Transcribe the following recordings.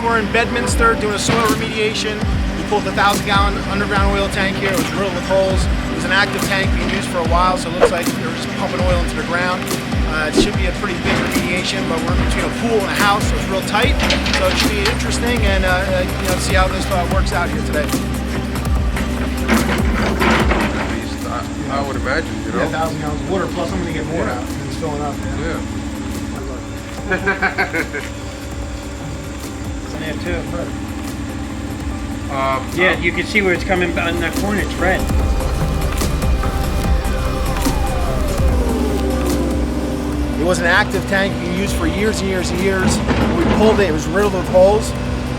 we're in Bedminster doing a soil remediation. We pulled the 1,000-gallon underground oil tank here. It was drilled with holes. It was an active tank being used for a while, so it looks like they were just pumping oil into the ground. It should be a pretty big remediation, but we're in between a pool and a house, so it's real tight. So it should be interesting, and see how this works out here today. I would imagine, you know. Yeah, 1,000 gallons of water, plus I'm going to get more out. It's filling up. Yeah. There too. Yeah, you can see where it's coming on that corner. It's red. It was an active tank being used for years and years and years. When we pulled it, it was riddled with holes,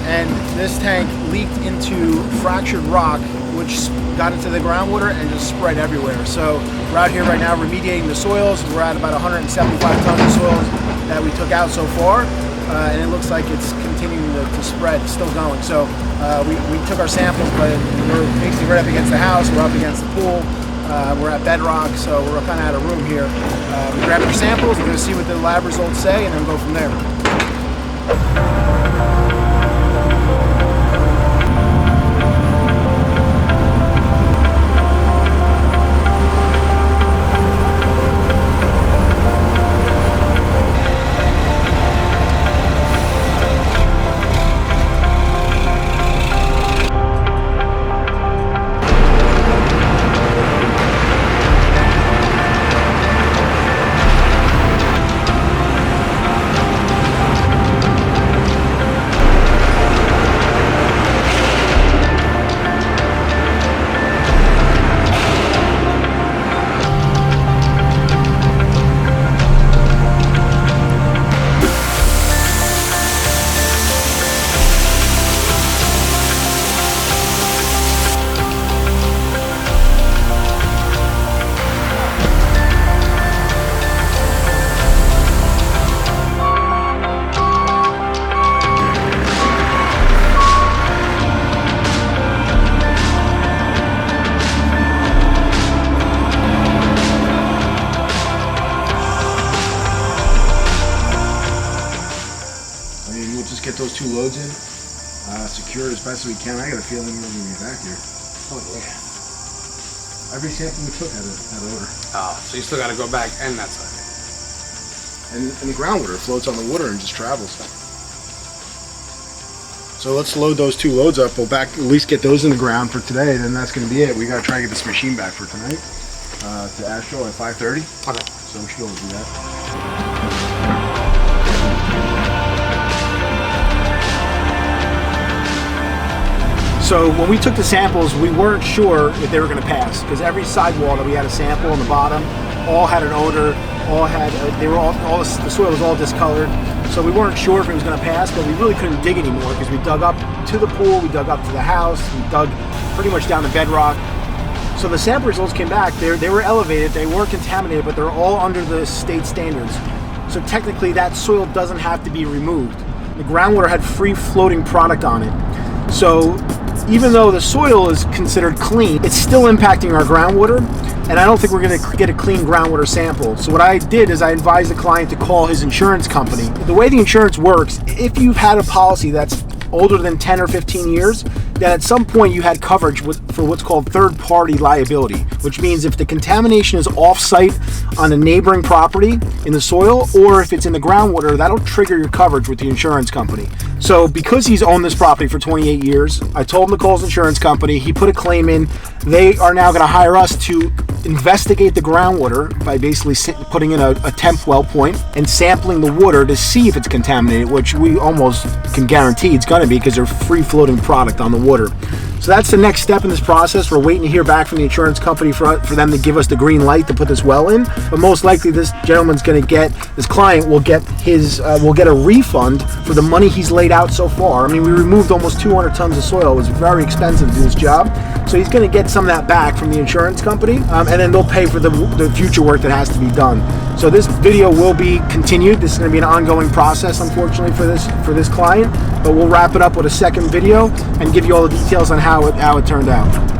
and this tank leaked into fractured rock, which got into the groundwater and just spread everywhere. So we're out here right now remediating the soils. We're at about 175 tons of soils that we took out so far, and it looks like it's continuing to spread, it's still going. So we took our samples, but we're basically right up against the house, we're up against the pool, we're at bedrock, so we're kind of out of room here. We grabbed our samples, we're going to see what the lab results say, and then go from there. We'll just get those two loads in, secured as best as we can. I got a feeling we're going to be back here. Oh yeah. Every sample we took had odor. Oh, so you still got to go back and that side. And the groundwater floats on the water and just travels. So let's load those two loads up. We'll at least get those in the ground for today. Then that's going to be it. We got to try to get this machine back for tonight to Astro at 5:30. Okay. So we should be able to do that. So when we took the samples, we weren't sure if they were going to pass, because every sidewall that we had a sample on the bottom all had an odor, the soil was all discolored. So we weren't sure if it was going to pass, but we really couldn't dig anymore because we dug up to the pool, we dug up to the house, we dug pretty much down to bedrock. So the sample results came back. They were elevated, they weren't contaminated, but they're all under the state standards. So technically that soil doesn't have to be removed. The groundwater had free floating product on it. So even though the soil is considered clean, it's still impacting our groundwater, and I don't think we're going to get a clean groundwater sample. So what I did is I advised the client to call his insurance company. The way the insurance works, if you've had a policy that's older than 10 or 15 years, then at some point you had coverage for what's called third-party liability, which means if the contamination is off-site on a neighboring property in the soil, or if it's in the groundwater, that'll trigger your coverage with the insurance company. So because he's owned this property for 28 years, I told him to call his insurance company. He put a claim in. They are now going to hire us to investigate the groundwater by basically putting in a temp well point and sampling the water to see if it's contaminated, which we almost can guarantee it's going to be because they're free-floating product on the water. So that's the next step in this process. We're waiting to hear back from the insurance company for them to give us the green light to put this well in. But most likely this gentleman's going to this client will get a refund for the money he's laid out so far. I mean, we removed almost 200 tons of soil. It was very expensive to do this job. So he's going to get some of that back from the insurance company, and then they'll pay for the future work that has to be done. So this video will be continued. This is going to be an ongoing process, unfortunately, for this client. But we'll wrap it up with a second video and give you all the details on how it turned out.